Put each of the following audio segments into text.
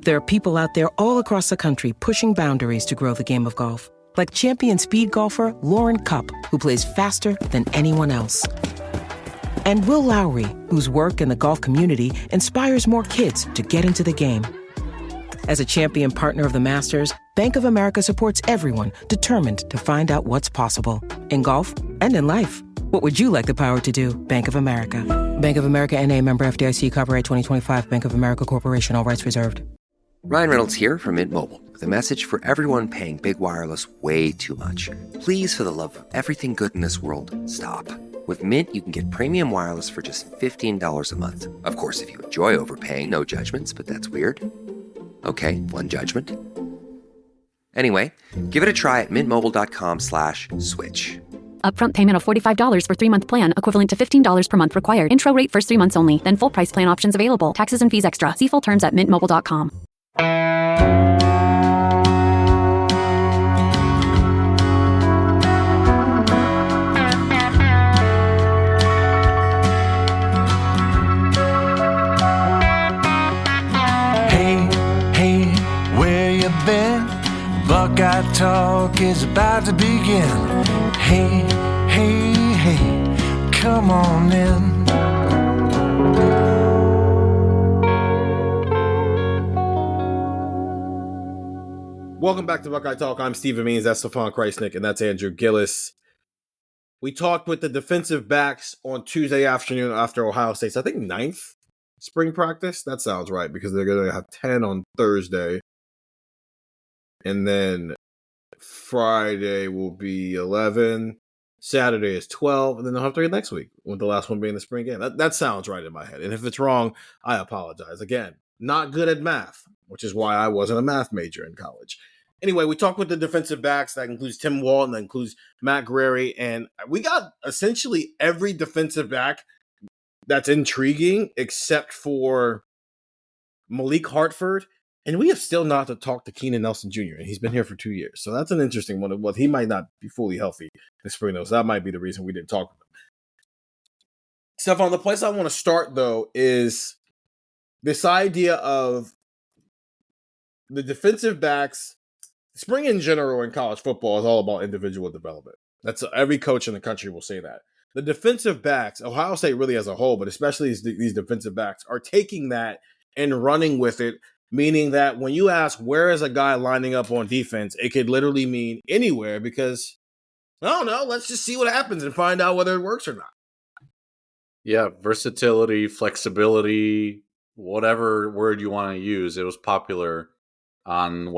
There are people out there all across the country pushing boundaries to grow the game of golf. Like champion speed golfer Lauren Cup, who plays faster than anyone else. And Will Lowry, whose work in the golf community inspires more kids to get into the game. As a champion partner of the Masters, Bank of America supports everyone determined to find out what's possible. In golf and in life. What would you like the power to do? Bank of America. Bank of America N.A. member FDIC, copyright 2025, Bank of America Corporation, all rights reserved. Ryan Reynolds here from Mint Mobile with a message for everyone paying big wireless way too much. Please, for the love of everything good in this world, stop. With Mint, you can get premium wireless for just $15 a month. Of course, if you enjoy overpaying, no judgments, but that's weird. Okay, one judgment. Anyway, give it a try at mintmobile.com/switch. Upfront payment of $45 for 3-month plan, equivalent to $15 per month required. Intro rate first 3 months only, then full price plan options available. Taxes and fees extra. See full terms at mintmobile.com. Hey, where you been? Buckeye Talk is about to begin. Hey, come on in. Welcome back to Buckeye Talk. I'm Stephen Means, that's Stefan Krajisnik, and that's Andrew Gillis. We talked with the defensive backs on Tuesday afternoon after Ohio State's, I think, 9th spring practice. That sounds right, because they're going to have 10 on Thursday. And then Friday will be 11. Saturday is 12. And then they'll have 3 next week, with the last one being the spring game. That sounds right in my head. And if it's wrong, I apologize. Again, not good at math, which is why I wasn't a math major in college. Anyway, we talked with the defensive backs. That includes Tim Walton, that includes Matt Guerrieri, and we got essentially every defensive back that's intriguing except for Malik Hartford, and we have still not to talk to Keenan Nelson Jr., and he's been here for 2 years. So that's an interesting one. Well, he might not be fully healthy this spring, though, so that might be the reason we didn't talk with him. Stefan, the place I want to start, though, is this idea of the defensive backs. Spring in general in college football is all about individual development. That's every coach in the country will say that. The defensive backs, Ohio State really as a whole, but especially these defensive backs, are taking that and running with it, meaning that when you ask where is a guy lining up on defense, it could literally mean anywhere because, I don't know, let's just see what happens and find out whether it works or not. Yeah, versatility, flexibility, whatever word you want to use. It was popular on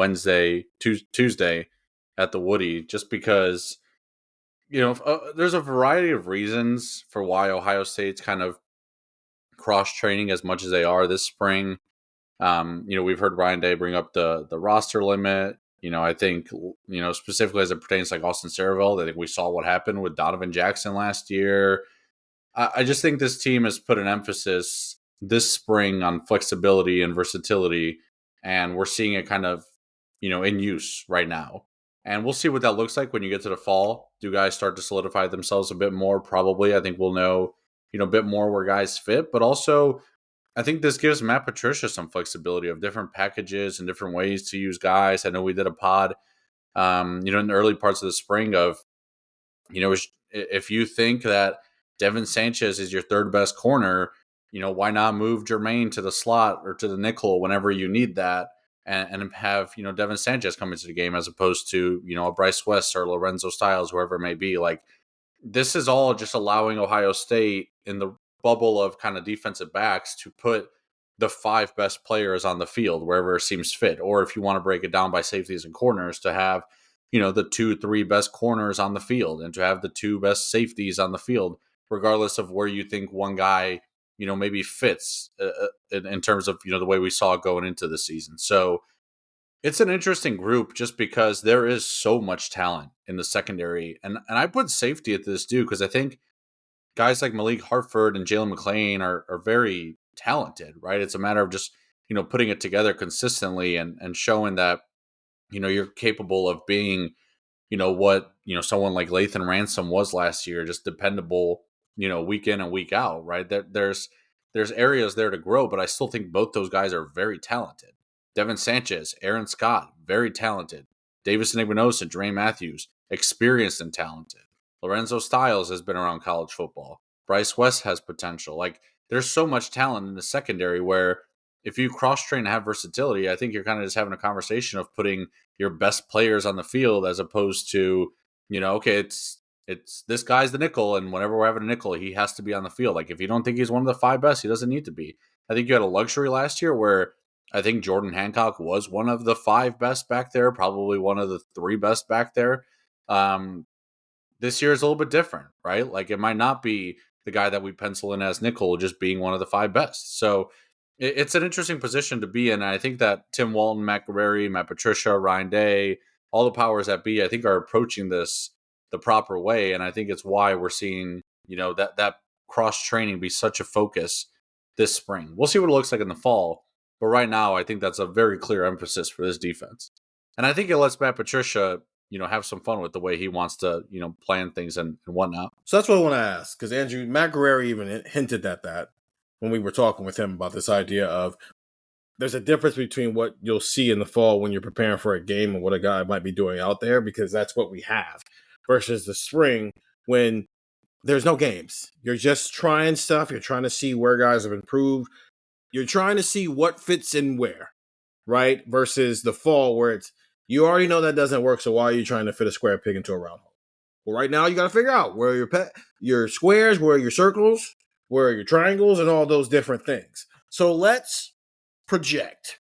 Tuesday at the Woody, just because, there's a variety of reasons for why Ohio State's kind of cross-training as much as they are this spring. We've heard Ryan Day bring up the roster limit. I think, specifically as it pertains to like Austin Saraville, I think we saw what happened with Donovan Jackson last year. I just think this team has put an emphasis this spring on flexibility and versatility, and we're seeing it kind of, in use right now. And we'll see what that looks like when you get to the fall. Do guys start to solidify themselves a bit more? Probably. I think we'll know, a bit more where guys fit. But also, I think this gives Matt Patricia some flexibility of different packages and different ways to use guys. I know we did a pod, in the early parts of the spring of, if you think that Devin Sanchez is your third best corner, why not move Jermaine to the slot or to the nickel whenever you need that and have, Devin Sanchez come into the game as opposed to, a Bryce West or Lorenzo Styles, whoever it may be. Like, this is all just allowing Ohio State in the bubble of kind of defensive backs to put the 5 best players on the field wherever it seems fit. Or if you want to break it down by safeties and corners, to have, the 2-3 best corners on the field and to have the 2 best safeties on the field, regardless of where you think one guy maybe fits in terms of, the way we saw it going into the season. So it's an interesting group just because there is so much talent in the secondary. And I put safety at this too, because I think guys like Malik Hartford and Jalen McClain are very talented, right? It's a matter of just, putting it together consistently and showing that, you're capable of being, what, someone like Lathan Ransom was last year, just dependable, week in and week out, right? There's areas there to grow, but I still think both those guys are very talented. Devin Sanchez, Aaron Scott, very talented. Davis Igbinosun, Jermaine Matthews, experienced and talented. Lorenzo Styles has been around college football. Bryce West has potential. Like, there's so much talent in the secondary where if you cross-train and have versatility, I think you're kind of just having a conversation of putting your best players on the field as opposed to, okay, it's this guy's the nickel, and whenever we're having a nickel, he has to be on the field. Like, if you don't think he's one of the 5 best, he doesn't need to be. I think you had a luxury last year where I think Jordan Hancock was one of the 5 best back there, probably one of the 3 best back there. This year is a little bit different, right? Like, it might not be the guy that we pencil in as nickel just being one of the 5 best. So it's an interesting position to be in. And I think that Tim Walton, Matt Guerreri, Matt Patricia, Ryan Day, all the powers that be, I think are approaching this the proper way. And I think it's why we're seeing, that cross-training be such a focus this spring. We'll see what it looks like in the fall. But right now, I think that's a very clear emphasis for this defense. And I think it lets Matt Patricia, have some fun with the way he wants to, plan things and whatnot. So that's what I want to ask. Because Andrew, Matt Guerreri even hinted at that when we were talking with him about this idea of there's a difference between what you'll see in the fall when you're preparing for a game and what a guy might be doing out there, because that's what we have, versus the spring when there's no games. You're just trying stuff. You're trying to see where guys have improved. You're trying to see what fits in where, right? Versus the fall where it's, you already know that doesn't work, so why are you trying to fit a square peg into a round hole? Well, right now you got to figure out where are your squares, where are your circles, where are your triangles, and all those different things. So let's project.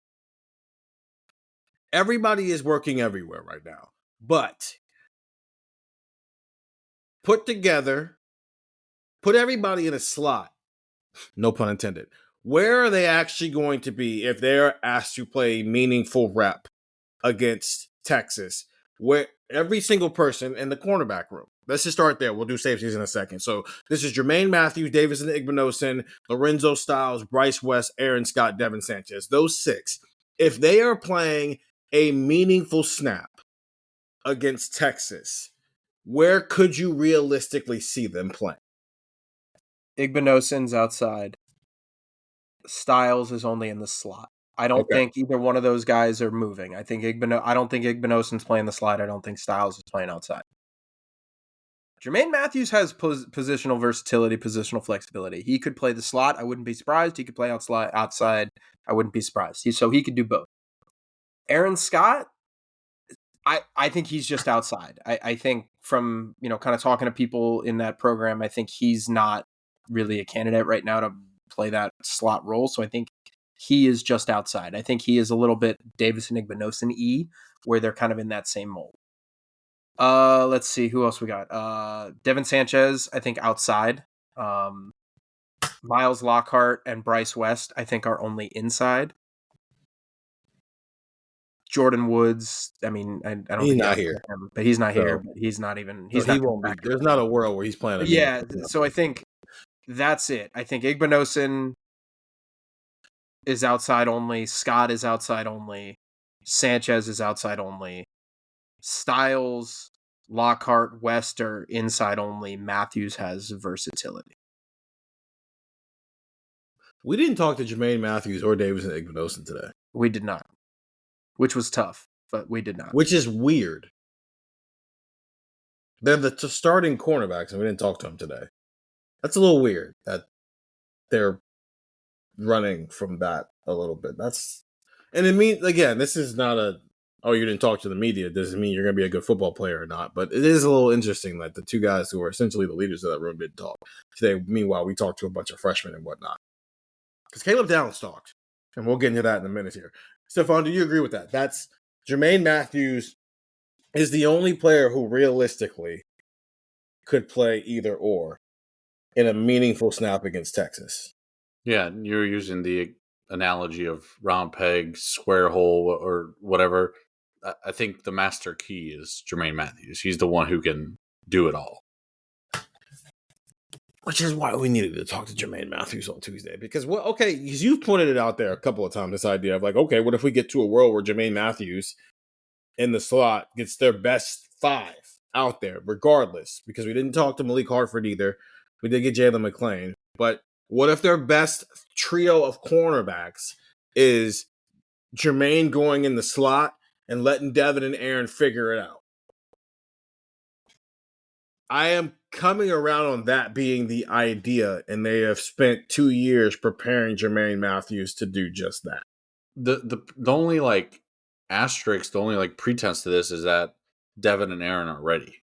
Everybody is working everywhere right now, but put everybody in a slot, no pun intended. Where are they actually going to be if they're asked to play meaningful rep against Texas? Where every single person in the cornerback room. Let's just start there. We'll do safeties in a second. So this is Jermaine Matthews, Davis Igbinosun, Lorenzo Styles, Bryce West, Aaron Scott, Devin Sanchez. Those 6. If they are playing a meaningful snap against Texas, where could you realistically see them playing? Igbinosun's outside. Styles is only in the slot. I don't think either one of those guys are moving. I don't think Igbinosun's playing the slot. I don't think Styles is playing outside. Jermaine Matthews has positional versatility, positional flexibility. He could play the slot. I wouldn't be surprised. He could play outside. I wouldn't be surprised. So he could do both. Aaron Scott, I think he's just outside. I think from, kind of talking to people in that program, I think he's not really a candidate right now to play that slot role. So I think he is just outside. I think he is a little bit Davis Igbinosun-y, where they're kind of in that same mold. Let's see who else we got. Devin Sanchez, I think outside. Miles Lockhart and Bryce West, I think are only inside. Jordan Woods, I mean, I don't. He's think not here, but he's not here. But he's not even. He's not. He won't be. There's not a world where he's playing. Yeah. So I think that's it. I think Igbinosun is outside only. Scott is outside only. Sanchez is outside only. Styles, Lockhart, West are inside only. Matthews has versatility. We didn't talk to Jermaine Matthews or Davis Igbinosun today. We did not, which was tough, but we did not. Which is weird. They're the starting cornerbacks, and we didn't talk to them today. That's a little weird that they're running from that a little bit. And it means, again, this is not you didn't talk to the media. Doesn't mean you're going to be a good football player or not. But it is a little interesting that the 2 guys who are essentially the leaders of that room didn't talk today. Meanwhile, we talked to a bunch of freshmen and whatnot. Because Caleb Downs talked. And we'll get into that in a minute here. Stefan, do you agree with that? That's Jermaine Matthews is the only player who realistically could play either or in a meaningful snap against Texas. Yeah, you're using the analogy of round peg, square hole, or whatever. I think the master key is Jermaine Matthews. He's the one who can do it all. Which is why we needed to talk to Jermaine Matthews on Tuesday. Because, because you've pointed it out there a couple of times, this idea of what if we get to a world where Jermaine Matthews in the slot gets their best 5 out there, regardless? Because we didn't talk to Malik Hartford either. We did get Jalen McClain. But what if their best trio of cornerbacks is Jermaine going in the slot and letting Devin and Aaron figure it out. I am coming around on that being the idea, and they have spent 2 years preparing Jermaine Matthews to do just that. The only like asterisk, the only like pretense to this is that Devin and Aaron are ready,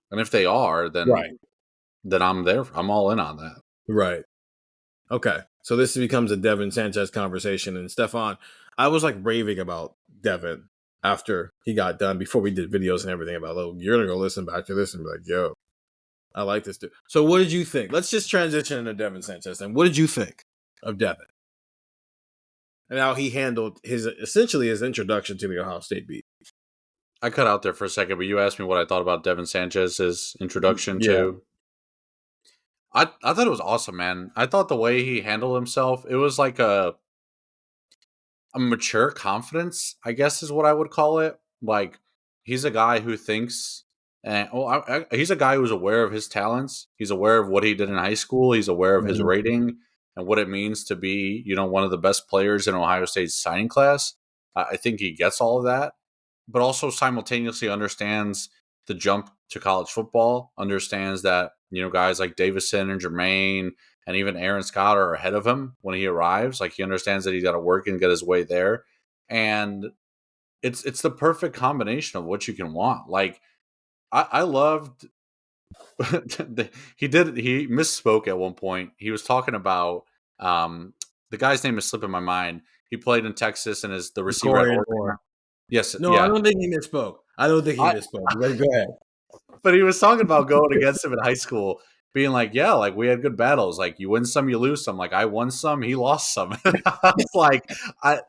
and if they are, then I'm there. I'm all in on that. Right. Okay. So this becomes a Devin Sanchez conversation, and Stefan, I was like raving about Devin after he got done before we did videos and everything about, oh, you're gonna go listen back to this and be like, yo, I like this dude. So what did you think? Let's just transition into Devin Sanchez. And what did you think of Devin? And how he handled his introduction to the Ohio State beat. I cut out there for a second, but you asked me what I thought about Devin Sanchez's introduction to. I thought it was awesome, man. I thought the way he handled himself, it was like a mature confidence, I guess is what I would call it. Like, he's a guy who thinks, and he's a guy who's aware of his talents. He's aware of what he did in high school. He's aware of his rating and what it means to be, one of the best players in Ohio State's signing class. I think he gets all of that, but also simultaneously understands the jump to college football, understands that, guys like Davison and Jermaine and even Aaron Scott are ahead of him when he arrives. Like, he understands that he's got to work and get his way there. And it's the perfect combination of what you can want. Like, I loved he misspoke at one point. He was talking about the guy's name is slipping my mind. He played in Texas and is the receiver at Oregon. Yes. No, yeah. I don't think he misspoke. Misspoke. Go ahead. But he was talking about going against him in high school, being like, yeah, like, we had good battles. Like, you win some, you lose some. Like, I won some, he lost some. I was like, I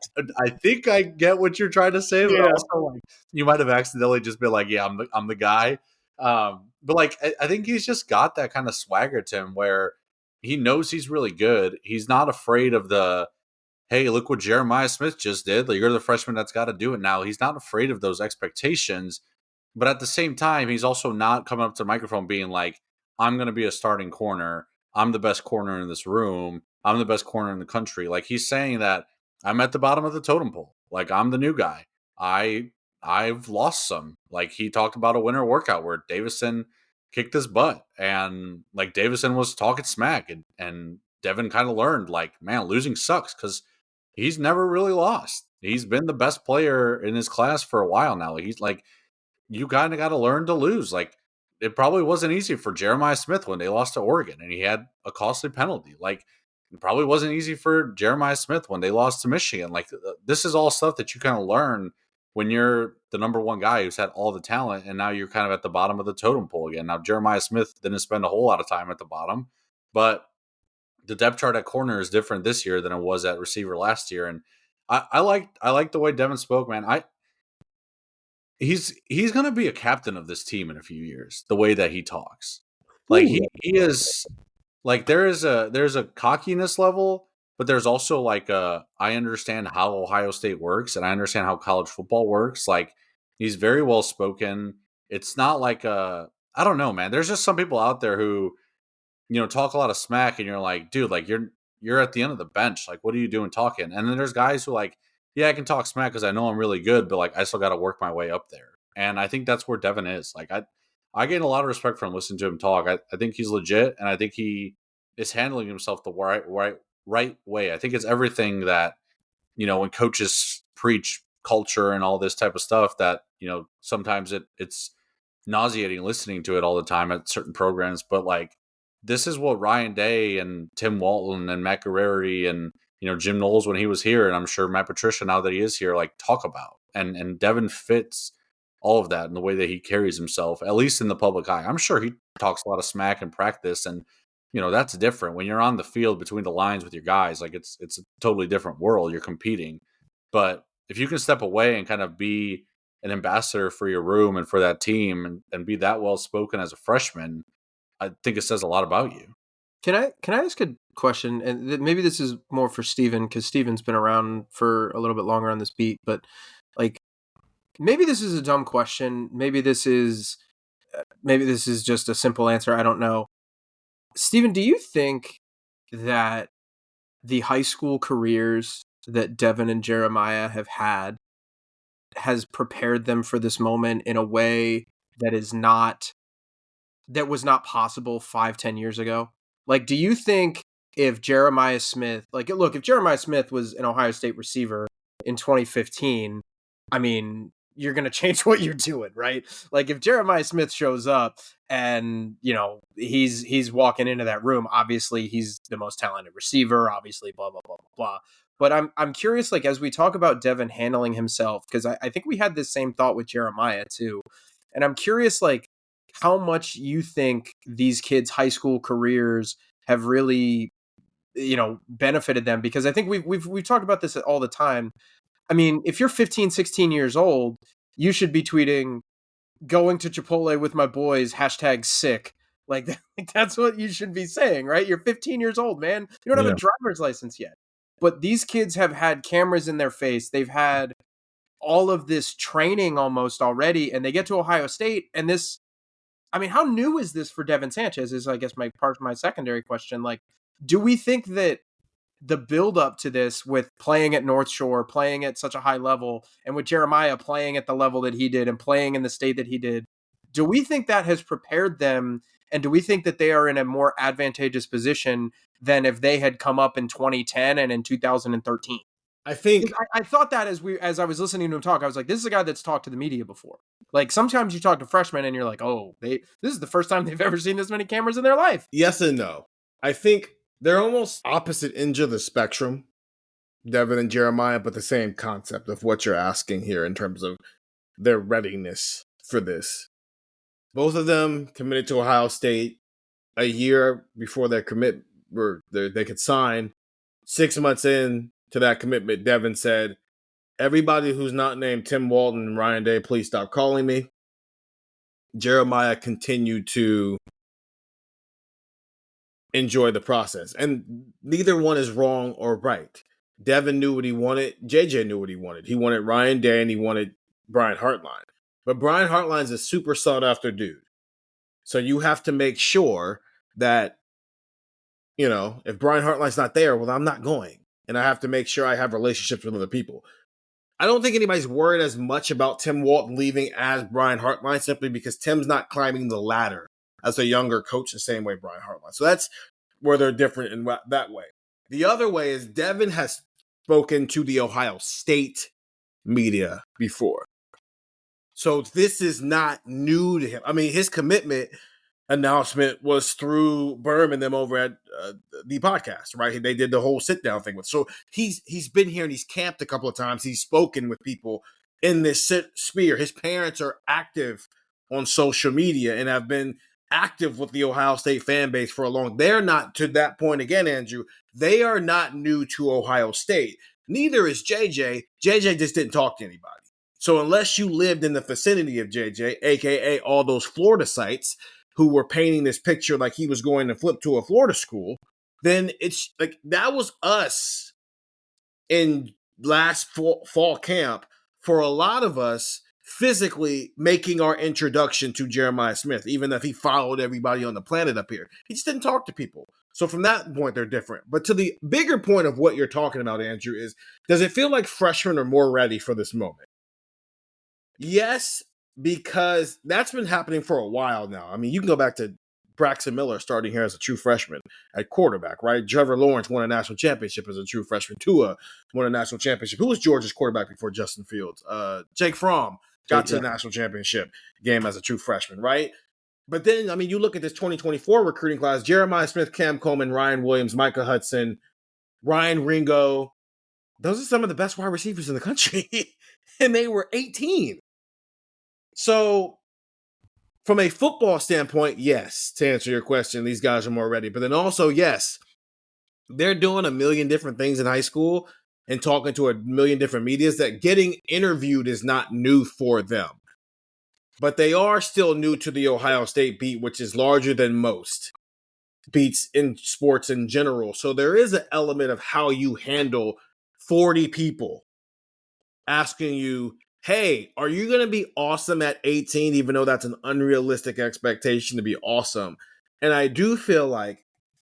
think I get what you're trying to say, but also, like, you might have accidentally just been like, yeah, I'm the guy. But like, I think he's just got that kind of swagger to him where he knows he's really good. He's not afraid of the, hey, look what Jeremiah Smith just did. Like, you're the freshman that's got to do it now. He's not afraid of those expectations. But at the same time, he's also not coming up to the microphone being like, I'm going to be a starting corner. I'm the best corner in this room. I'm the best corner in the country. Like, he's saying that I'm at the bottom of the totem pole. Like, I'm the new guy. I've lost some. Like, he talked about a winter workout where Davison kicked his butt. And, like, Davison was talking smack. And Devin kind of learned, like, man, losing sucks because he's never really lost. He's been the best player in his class for a while now. He's like, you kind of got to learn to lose. Like, it probably wasn't easy for Jeremiah Smith when they lost to Oregon and he had a costly penalty. Like, it probably wasn't easy for Jeremiah Smith when they lost to Michigan. Like, this is all stuff that you kind of learn when you're the number one guy who's had all the talent, and now you're kind of at the bottom of the totem pole again. Now, Jeremiah Smith didn't spend a whole lot of time at the bottom, but the depth chart at corner is different this year than it was at receiver last year. And I like the way Devin spoke, man. He's going to be a captain of this team in a few years. The way that he talks, like, he is like, there's a cockiness level, but there's also like I understand how Ohio State works and I understand how college football works. Like, he's very well spoken. It's not like I don't know, man. There's just some people out there who, talk a lot of smack and you're like, dude, like, you're at the end of the bench. Like, what are you doing talking? And then there's guys who like, yeah, I can talk smack because I know I'm really good, but like, I still got to work my way up there. And I think that's where Devin is. Like, I gain a lot of respect from listening to him talk. I think he's legit, and I think he is handling himself the right way. I think it's everything that, when coaches preach culture and all this type of stuff that, sometimes it's nauseating listening to it all the time at certain programs. But like, this is what Ryan Day and Tim Walton and Matt Guerreri and, Jim Knowles when he was here, and I'm sure Matt Patricia now that he is here, like, talk about. And Devin fits all of that in the way that he carries himself, at least in the public eye. I'm sure he talks a lot of smack in practice, and that's different when you're on the field between the lines with your guys. Like, it's a totally different world. You're competing, but if you can step away and kind of be an ambassador for your room and for that team, and be that well spoken as a freshman, I think it says a lot about you. Can I ask a question? And maybe this is more for Steven, because Steven's been around for a little bit longer on this beat, but like, maybe this is a dumb question. Maybe this is just a simple answer. I don't know. Steven, do you think that the high school careers that Devin and Jeremiah have had has prepared them for this moment in a way that was not possible 5-10 years ago? Like, do you think if Jeremiah Smith, if Jeremiah Smith was an Ohio State receiver in 2015, I mean, you're going to change what you're doing, right? Like, if Jeremiah Smith shows up and, he's walking into that room, obviously he's the most talented receiver, obviously, blah, blah, blah, blah, blah. But I'm curious, like, as we talk about Devin handling himself, because I think we had this same thought with Jeremiah too. And I'm curious, like, how much you think these kids' high school careers have really, benefited them, because I think we've talked about this all the time. I mean, if you're 15, 16 years old, you should be tweeting, going to Chipotle with my boys, #sick. Like, that's what you should be saying, right? You're 15 years old, man. You don't have a driver's license yet. But these kids have had cameras in their face. They've had all of this training almost already, and they get to Ohio State, and this, I mean, how new is this for Devin Sanchez is, I guess, my secondary question. Like, do we think that the build up to this, with playing at North Shore, playing at such a high level, and with Jeremiah playing at the level that he did and playing in the state that he did, do we think that has prepared them? And do we think that they are in a more advantageous position than if they had come up in 2010 and in 2013? I think I thought that as I was listening to him talk, I was like, this is a guy that's talked to the media before. Like, sometimes you talk to freshmen and you're like, oh, this is the first time they've ever seen this many cameras in their life. yes and no. I think they're almost opposite ends of the spectrum, Devin and Jeremiah, but the same concept of what you're asking here in terms of their readiness for this. Both of them committed to Ohio State a year before their commit, or they could sign. 6 months in to that commitment, Devin said, everybody who's not named Tim Walton and Ryan Day, please stop calling me. Jeremiah continued to enjoy the process. And neither one is wrong or right. Devin knew what he wanted. JJ knew what he wanted. He wanted Ryan Day and he wanted Brian Hartline. But Brian Hartline's a super sought after dude. So you have to make sure that, if Brian Hartline's not there, well, I'm not going. And I have to make sure I have relationships with other people. I don't think anybody's worried as much about Tim Walton leaving as Brian Hartline, simply because Tim's not climbing the ladder as a younger coach the same way Brian Hartline. So that's where they're different in that way. The other way is Devin has spoken to the Ohio State media before. So this is not new to him. I mean, his commitment announcement was through Berm and them over at the podcast, right? They did the whole sit down thing with. So he's been here and he's camped a couple of times. He's spoken with people in this sphere. His parents are active on social media and have been active with the Ohio State fan base for a long. They're not, to that point again, Andrew, they are not new to Ohio State. Neither is JJ. JJ just didn't talk to anybody. So unless you lived in the vicinity of JJ, aka all those Florida sites who were painting this picture like he was going to flip to a Florida school, then it's like that was us in last fall camp for a lot of us physically making our introduction to Jeremiah Smith, even if he followed everybody on the planet up here. He just didn't talk to people. So from that point, they're different. But to the bigger point of what you're talking about, Andrew, is does it feel like freshmen are more ready for this moment? Yes, because that's been happening for a while now. I mean, you can go back to Braxton Miller starting here as a true freshman at quarterback, right? Trevor Lawrence won a national championship as a true freshman. Tua won a national championship. Who was Georgia's quarterback before Justin Fields? Jake Fromm got to the national championship game as a true freshman, right? But then, I mean, you look at this 2024 recruiting class, Jeremiah Smith, Cam Coleman, Ryan Williams, Micah Hudson, Ryan Ringo. Those are some of the best wide receivers in the country. And they were 18. So from a football standpoint, yes, to answer your question, these guys are more ready. But then also, yes, they're doing a million different things in high school and talking to a million different medias that getting interviewed is not new for them. But they are still new to the Ohio State beat, which is larger than most beats in sports in general. So there is an element of how you handle 40 people asking you, hey, are you going to be awesome at 18, even though that's an unrealistic expectation to be awesome? And I do feel like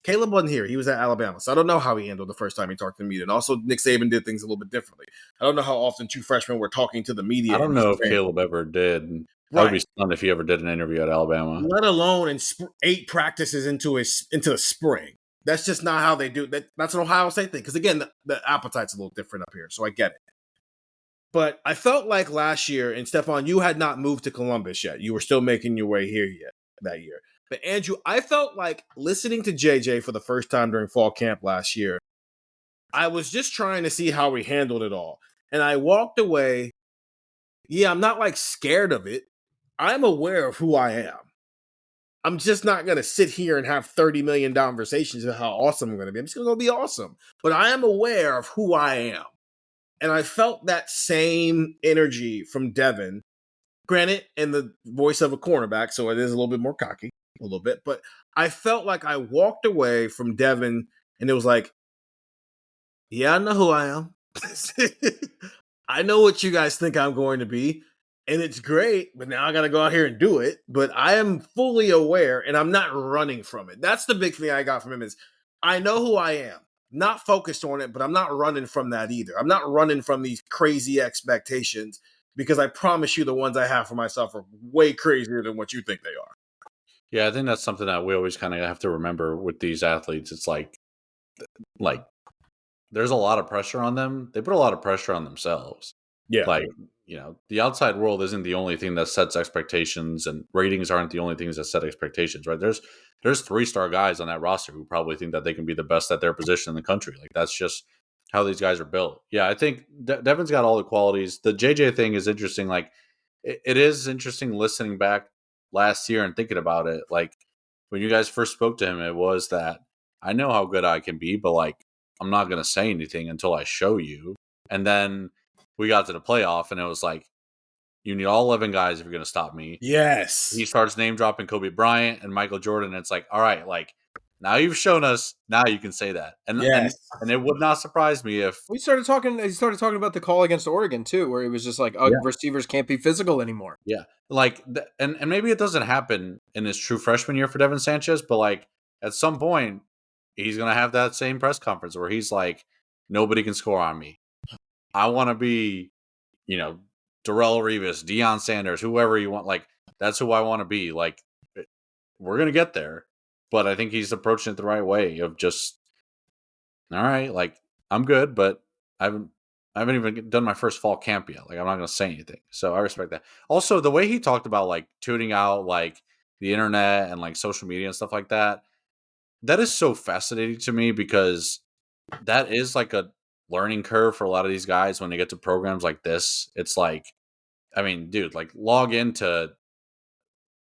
Caleb wasn't here. He was at Alabama. So I don't know how he handled the first time he talked to the media. And also, Nick Saban did things a little bit differently. I don't know how often two freshmen were talking to the media. I don't know if Caleb ever did. Right. I would be stunned if he ever did an interview at Alabama. Let alone in 8 practices into the spring. That's just not how they do that. That's an Ohio State thing. Because again, the appetite's a little different up here. So I get it. But I felt like last year, and Stefan, you had not moved to Columbus yet. You were still making your way here yet that year. But Andrew, I felt like listening to JJ for the first time during fall camp last year, I was just trying to see how he handled it all. And I walked away. Yeah, I'm not like scared of it. I'm aware of who I am. I'm just not going to sit here and have 30 million conversations about how awesome I'm going to be. I'm just going to be awesome. But I am aware of who I am. And I felt that same energy from Devin. Granted, in the voice of a cornerback, so it is a little bit more cocky, a little bit. But I felt like I walked away from Devin, and it was like, yeah, I know who I am. I know what you guys think I'm going to be. And it's great, but now I got to go out here and do it. But I am fully aware, and I'm not running from it. That's the big thing I got from him is I know who I am. Not focused on it, but I'm not running from that either. I'm not running from these crazy expectations because I promise you the ones I have for myself are way crazier than what you think they are. Yeah, I think that's something that we always kind of have to remember with these athletes. It's like there's a lot of pressure on them. They put a lot of pressure on themselves. Yeah. Like, the outside world isn't the only thing that sets expectations, and ratings aren't the only things that set expectations, right? There's 3-star guys on that roster who probably think that they can be the best at their position in the country. Like, that's just how these guys are built. Yeah, I think Devin's got all the qualities. The JJ thing is interesting. Like, it is interesting listening back last year and thinking about it. Like, when you guys first spoke to him, it was that I know how good I can be, but like, I'm not going to say anything until I show you. And then we got to the playoff, and it was like, you need all 11 guys if you're going to stop me. Yes. He starts name dropping Kobe Bryant and Michael Jordan. And it's like, all right, like, now you've shown us, now you can say that. And, yes. and it would not surprise me if he started talking about the call against Oregon too, where he was just like, receivers can't be physical anymore. Yeah. Like, and maybe it doesn't happen in his true freshman year for Devin Sanchez, but like at some point he's going to have that same press conference where he's like, nobody can score on me. I want to be, Darrell Revis, Deion Sanders, whoever you want. Like, that's who I want to be. Like, we're going to get there. But I think he's approaching it the right way of just, all right, like, I'm good, but I haven't even done my first fall camp yet. Like, I'm not going to say anything. So I respect that. Also, the way he talked about, like, tuning out, like, the internet and, like, social media and stuff like that, that is so fascinating to me because that is, like, a learning curve for a lot of these guys when they get to programs like this. It's like, I mean, dude, like, log into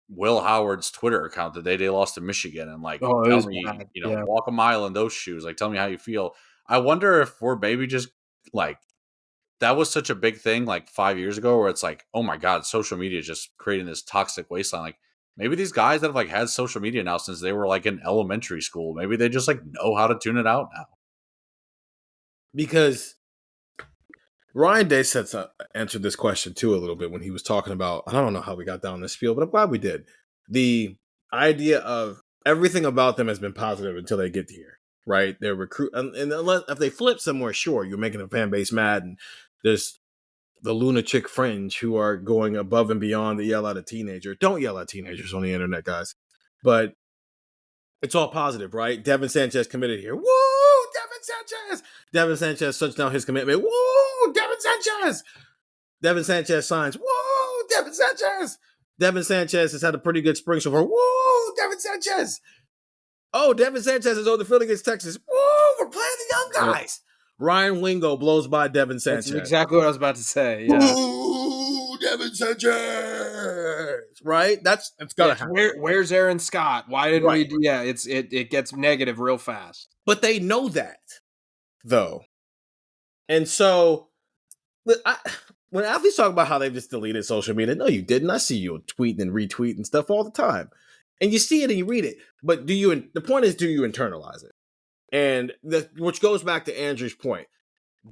Will Howard's Twitter account the day they lost to Michigan and like tell me, walk a mile in those shoes. Like, tell me how you feel. I wonder if we're maybe just like, that was such a big thing like 5 years ago where it's like, oh my God, social media is just creating this toxic wasteland. Like, maybe these guys that have like had social media now since they were like in elementary school, maybe they just like know how to tune it out now. Because Ryan Day answered this question too a little bit when he was talking about, I don't know how we got down this field, but I'm glad we did. The idea of everything about them has been positive until they get here, right? They're and unless if they flip somewhere, sure, you're making a fan base mad, and there's the lunatic fringe who are going above and beyond to yell at a teenager. Don't yell at teenagers on the internet, guys. But it's all positive, right? Devin Sanchez committed here. Woo! Devin Sanchez! Devin Sanchez touchdown his commitment. Woo! Devin Sanchez! Devin Sanchez signs. Woo! Devin Sanchez! Devin Sanchez has had a pretty good spring so far. Woo! Devin Sanchez! Oh, Devin Sanchez is on the field against Texas. Woo! We're playing the young guys. Yeah. Ryan Wingo blows by Devin Sanchez. That's exactly what I was about to say. Yeah. Woo! Devin Sanchez! Right? It's gotta happen. Where's Aaron Scott? Why didn't we do? Yeah, it gets negative real fast. But they know that, though. And so, when athletes talk about how they've just deleted social media, no, you didn't. I see you tweeting and retweeting stuff all the time. And you see it and you read it. But the point is, do you internalize it? And which goes back to Andrew's point.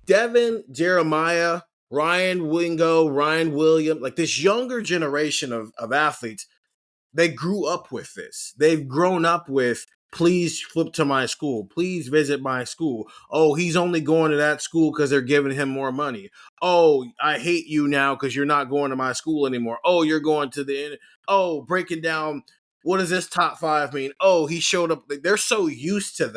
Devin, Jeremiah, Ryan Wingo, Ryan Williams, like this younger generation of athletes, they grew up with this. They've grown up with Please flip to my school. Please visit my school. Oh, he's only going to that school because they're giving him more money. Oh, I hate you now because you're not going to my school anymore. Oh, you're going to the... Oh, breaking down, what does this top 5 mean? Oh, he showed up. They're so used to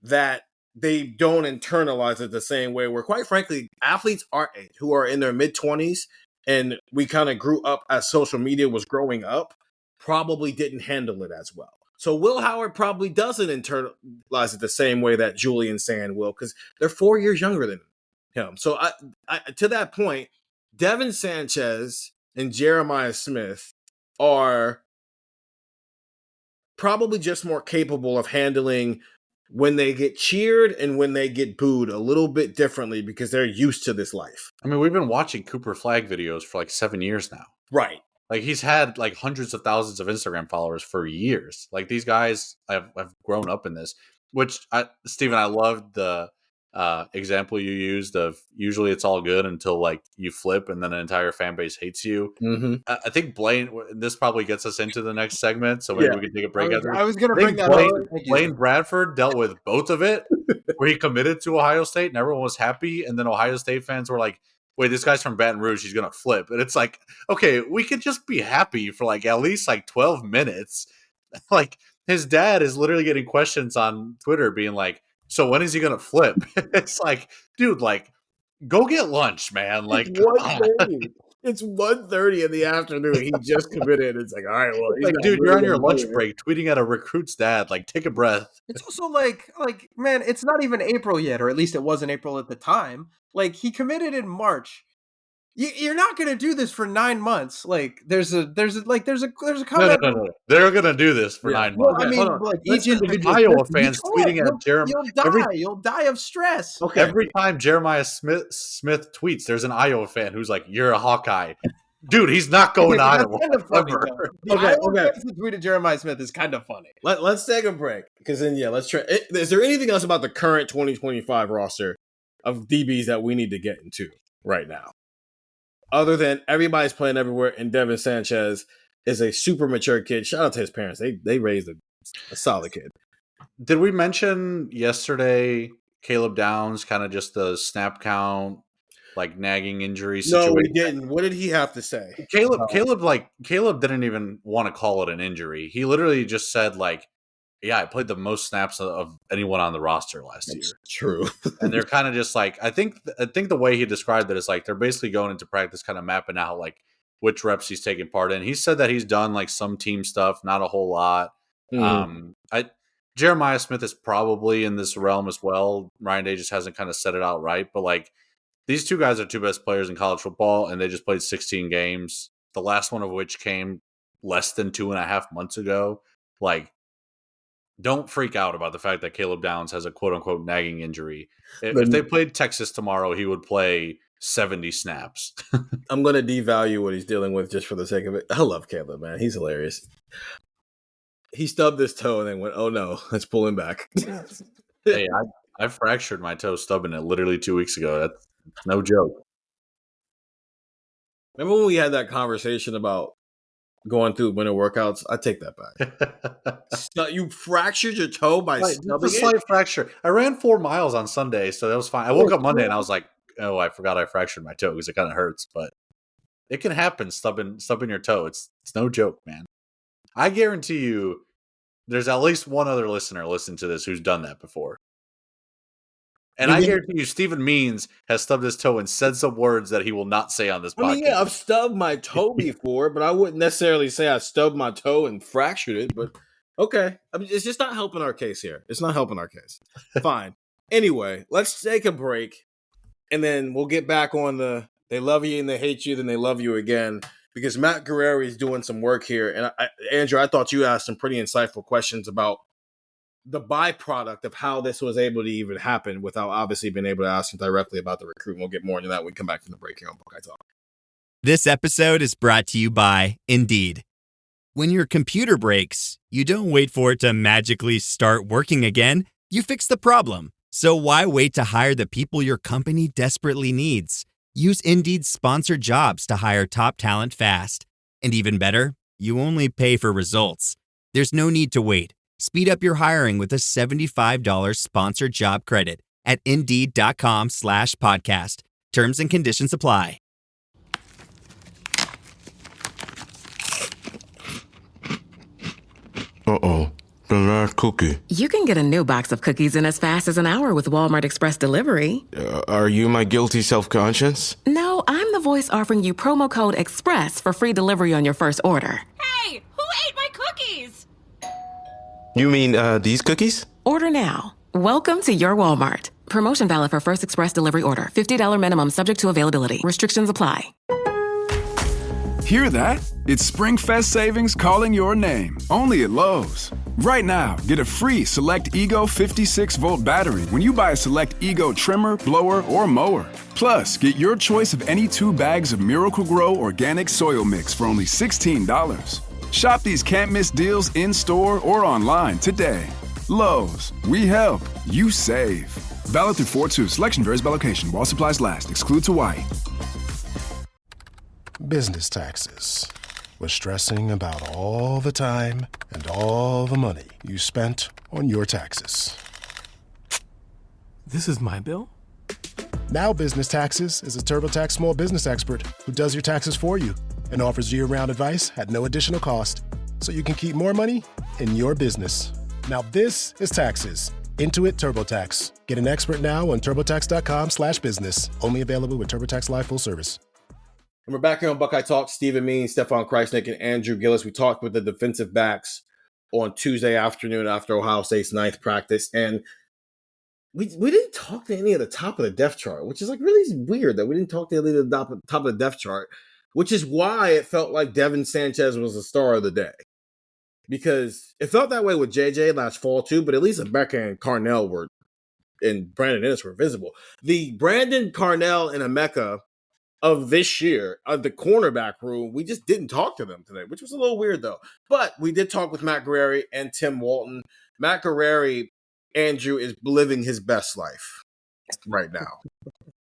that they don't internalize it the same way, where quite frankly, athletes our age who are in their mid-20s and we kind of grew up as social media was growing up probably didn't handle it as well. So Will Howard probably doesn't internalize it the same way that Julian Sand will, because they're 4 years younger than him. So I to that point, Devin Sanchez and Jeremiah Smith are probably just more capable of handling when they get cheered and when they get booed a little bit differently because they're used to this life. I mean, we've been watching Cooper Flag videos for like 7 years now. Right. Like, he's had like hundreds of thousands of Instagram followers for years. Like, these guys have grown up in this, which Steven, I loved the example you used of usually it's all good until like you flip and then an entire fan base hates you. Mm-hmm. I think Blaine, this probably gets us into the next segment, so maybe we can take a break. I was going to bring that up. Blaine Bradford dealt with both of it, where he committed to Ohio State and everyone was happy, and then Ohio State fans were like, wait, this guy's from Baton Rouge, he's going to flip. And it's like, okay, we could just be happy for like at least like 12 minutes. Like, his dad is literally getting questions on Twitter being like, so when is he going to flip? It's like, dude, like, go get lunch, man. Like, it's 1:30 in the afternoon. He just committed. It's like, all right, well, like, dude, you're on your lunch break tweeting at a recruit's dad. Like, take a breath. It's also like, man, it's not even April yet, or at least it wasn't April at the time. Like, he committed in March. You're not going to do this for 9 months. Like, there's a comment. No. They're going to do this for 9 months. I mean, like, each individual Iowa fans tweeting at Jeremiah. You'll die of stress. Okay. Every time Jeremiah Smith tweets, there's an Iowa fan who's like, "You're a Hawkeye." Dude, he's not going to Iowa. Kind of funny, okay. The tweet of Jeremiah Smith is kind of funny. Let's take a break, because then, let's try. Is there anything else about the current 2025 roster of DBs that we need to get into right now? Other than everybody's playing everywhere, and Devin Sanchez is a super mature kid. Shout out to his parents. They raised a solid kid. Did we mention yesterday Caleb Downs, kind of just the snap count, like nagging injury situation? No, we didn't. What did he have to say? Caleb didn't even want to call it an injury. He literally just said, like, yeah, I played the most snaps of anyone on the roster last year. True. And they're kind of just like, I think the way he described it is like they're basically going into practice kind of mapping out like which reps he's taking part in. He said that he's done like some team stuff, not a whole lot. Mm-hmm. Jeremiah Smith is probably in this realm as well. Ryan Day just hasn't kind of set it out right. But like, these two guys are two best players in college football, and they just played 16 games, the last one of which came less than 2.5 months ago. Like, don't freak out about the fact that Caleb Downs has a quote-unquote nagging injury. If they played Texas tomorrow, he would play 70 snaps. I'm going to devalue what he's dealing with just for the sake of it. I love Caleb, man. He's hilarious. He stubbed his toe and then went, oh, no, let's pull him back. Hey, I fractured my toe stubbing it literally 2 weeks ago. That's no joke. Remember when we had that conversation about going through winter workouts? I take that back. You fractured your toe by stubbing it? A slight fracture. I ran 4 miles on Sunday, so that was fine. I woke up Monday and I was like, oh, I forgot I fractured my toe because it kind of hurts. But it can happen, stubbing your toe. It's no joke, man. I guarantee you there's at least one other listener listening to this who's done that before. And I guarantee you Stephen Means has stubbed his toe and said some words that he will not say on this podcast. I mean, yeah, I've stubbed my toe before, but I wouldn't necessarily say I stubbed my toe and fractured it. But okay. I mean, it's just not helping our case here. It's not helping our case. Fine. Anyway, let's take a break, and then we'll get back on the they love you and they hate you, then they love you again, because Matt Guerreri is doing some work here. And Andrew, I thought you asked some pretty insightful questions about the byproduct of how this was able to even happen without obviously being able to ask him directly about the recruit. We'll get more into that when we come back from the break here on Buckeye Talk. This episode is brought to you by Indeed. When your computer breaks, you don't wait for it to magically start working again. You fix the problem. So why wait to hire the people your company desperately needs? Use Indeed's sponsored jobs to hire top talent fast. And even better, you only pay for results. There's no need to wait. Speed up your hiring with a $75 sponsored job credit at Indeed.com/podcast. Terms and conditions apply. Uh-oh, the last cookie. You can get a new box of cookies in as fast as an hour with Walmart Express Delivery. Are you my guilty self-conscience? No, I'm the voice offering you promo code EXPRESS for free delivery on your first order. Hey, who ate my cookies? You mean, these cookies? Order now. Welcome to your Walmart. Promotion valid for first express delivery order. $50 minimum subject to availability. Restrictions apply. Hear that? It's SpringFest savings calling your name. Only at Lowe's. Right now, get a free Select Ego 56-volt battery when you buy a Select Ego trimmer, blower, or mower. Plus, get your choice of any 2 bags of Miracle-Gro organic soil mix for only $16. Shop these can't-miss deals in-store or online today. Lowe's. We help. You save. Valid through 4/2. Selection varies by location. While supplies last. Excludes Hawaii. Business taxes. We're stressing about all the time and all the money you spent on your taxes. This is my bill? Now Business Taxes is a TurboTax small business expert who does your taxes for you and offers year-round advice at no additional cost, so you can keep more money in your business. Now this is taxes. Intuit TurboTax. Get an expert now on TurboTax.com/business. Only available with TurboTax Live Full Service. And we're back here on Buckeye Talk. Stephen Means, Stefan Krajisnik, and Andrew Gillis. We talked with the defensive backs on Tuesday afternoon after Ohio State's 9th practice, and we didn't talk to any of the top of the depth chart, which is like really weird that we didn't talk to any of the top of the depth chart, which is why it felt like Devin Sanchez was the star of the day. Because it felt that way with JJ last fall too, but at least Emeka and Carnell and Brandon Ennis were visible. The Brandon, Carnell, and Emeka of this year, of the cornerback room, we just didn't talk to them today, which was a little weird though. But we did talk with Matt Guerrieri and Tim Walton. Matt Guerrieri, Andrew, is living his best life right now.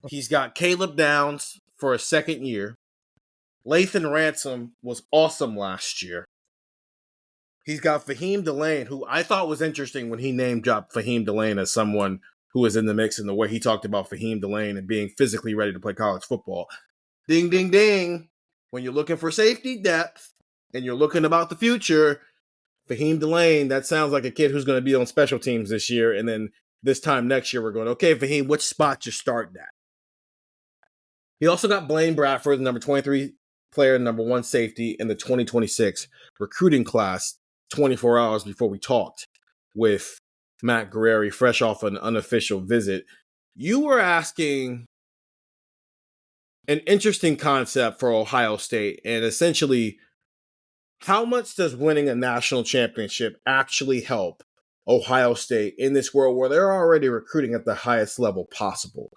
He's got Caleb Downs for a second year. Lathan Ransom was awesome last year. He's got Fahim Delane, who I thought was interesting when he name-dropped Fahim Delane as someone who was in the mix, and the way he talked about Fahim Delane and being physically ready to play college football. Ding, ding, ding. When you're looking for safety depth and you're looking about the future, Fahim Delane, that sounds like a kid who's going to be on special teams this year. And then this time next year, we're going, okay, Fahim, which spot you starting at? He also got Blaine Bradford, the number 23 player, number 1 safety in the 2026 recruiting class, 24 hours before we talked with Matt Guerrieri, fresh off an unofficial visit. You were asking an interesting concept for Ohio State, and essentially, how much does winning a national championship actually help Ohio State in this world where they're already recruiting at the highest level possible?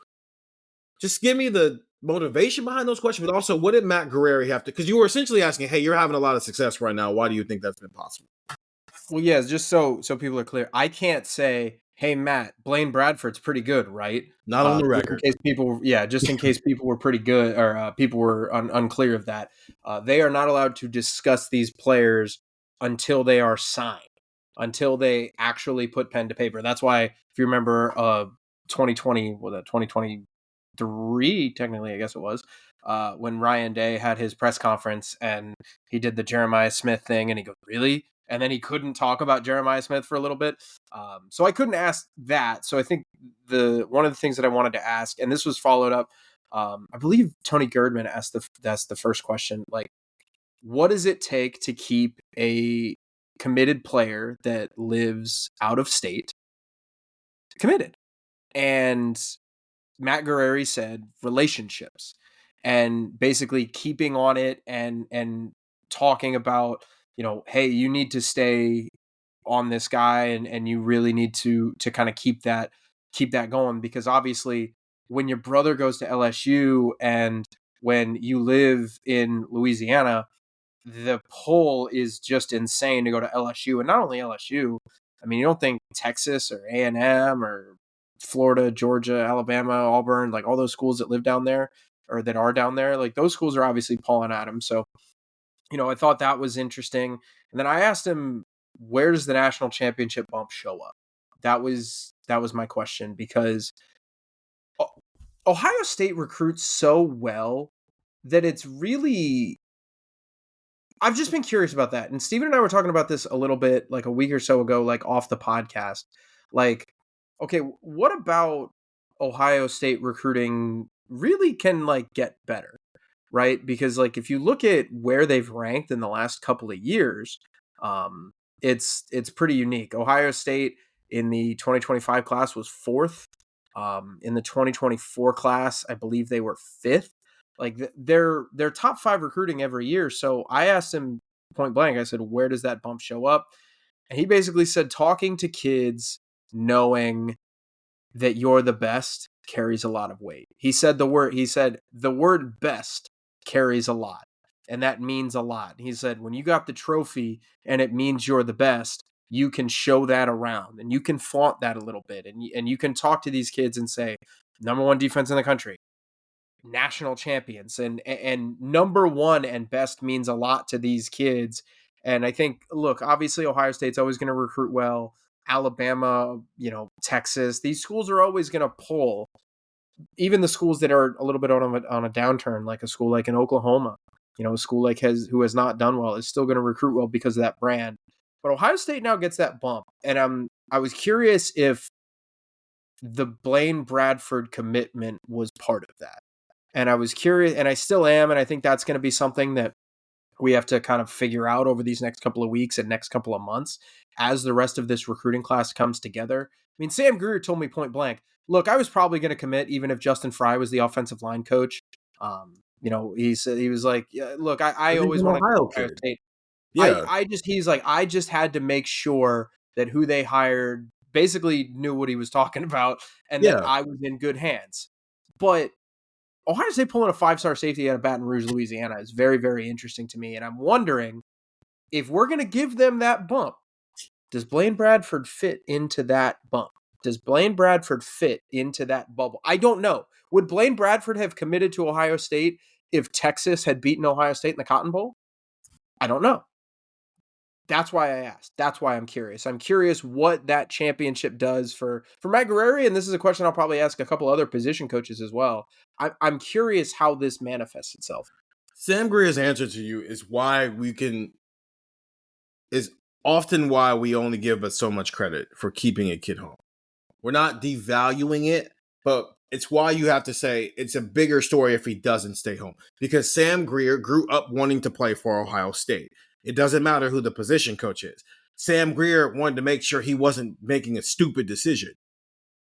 Just give me the motivation behind those questions, but also, what did Matt Guerrieri have to, because you were essentially asking, hey, you're having a lot of success right now. Why do you think that's been possible? Well, yeah, just so people are clear, I can't say, hey, Matt, Blaine Bradford's pretty good, right? Not on the record. Just in case people were pretty good, or people were unclear of that. They are not allowed to discuss these players until they are signed, until they actually put pen to paper. That's why, if you remember 2023, technically, I guess it was, when Ryan Day had his press conference and he did the Jeremiah Smith thing, and he goes, really? And then he couldn't talk about Jeremiah Smith for a little bit. So I couldn't ask that. So I think one of the things that I wanted to ask, and this was followed up, I believe Tony Girdman asked that's the first question, like, what does it take to keep a committed player that lives out of state committed? And Matt Guerrieri said relationships, and basically keeping on it and talking about, hey, you need to stay on this guy and you really need to kind of keep that going, because obviously when your brother goes to LSU and when you live in Louisiana, the pull is just insane to go to LSU. And not only LSU, I mean, you don't think Texas or A&M or Florida, Georgia, Alabama, Auburn, like all those schools that live down there or that are down there, like those schools are obviously pulling at him. So, I thought that was interesting. And then I asked him where does the national championship bump show up? That was my question, because Ohio State recruits so well that it's really, I've just been curious about that. And Steven and I were talking about this a little bit like a week or so ago, like off the podcast. Like, okay, what about Ohio State recruiting really can like get better, right? Because like if you look at where they've ranked in the last couple of years, it's pretty unique. Ohio State in the 2025 class was 4th. In the 2024 class, I believe they were 5th. Like they're top 5 recruiting every year. So I asked him point blank, I said, where does that bump show up? And he basically said, talking to kids, knowing that you're the best carries a lot of weight. He said the word best carries a lot. And that means a lot. He said, when you got the trophy and it means you're the best, you can show that around and you can flaunt that a little bit. And you can talk to these kids and say, number 1 defense in the country, national champions, and number 1 and best means a lot to these kids. And I think, look, obviously Ohio State's always going to recruit well. Alabama, Texas, these schools are always going to pull. Even the schools that are a little bit on a downturn, like a school like in Oklahoma, a school like who has not done well, is still going to recruit well because of that brand. But Ohio State now gets that bump. And I was curious if the Blaine Bradford commitment was part of that. And I was curious, and I still am, and I think that's going to be something that we have to kind of figure out over these next couple of weeks and next couple of months as the rest of this recruiting class comes together. I mean, Sam Greer told me point blank, look, I was probably going to commit even if Justin Fry was the offensive line coach. He said, he was like, yeah, look, I always want to go Ohio State. Yeah. I just had to make sure that who they hired basically knew what he was talking about and that I was in good hands. But Ohio State pulling a 5-star safety out of Baton Rouge, Louisiana is very, very interesting to me. And I'm wondering if we're going to give them that bump, does Blaine Bradford fit into that bump? Does Blaine Bradford fit into that bubble? I don't know. Would Blaine Bradford have committed to Ohio State if Texas had beaten Ohio State in the Cotton Bowl? I don't know. That's why I asked. That's why I'm curious. I'm curious what that championship does for Matt Guerrieri, and this is a question I'll probably ask a couple other position coaches as well. I'm curious how this manifests itself. Sam Greer's answer to you is often why we only give us so much credit for keeping a kid home. We're not devaluing it, but it's why you have to say it's a bigger story if he doesn't stay home. Because Sam Greer grew up wanting to play for Ohio State. It doesn't matter who the position coach is. Sam Greer wanted to make sure he wasn't making a stupid decision.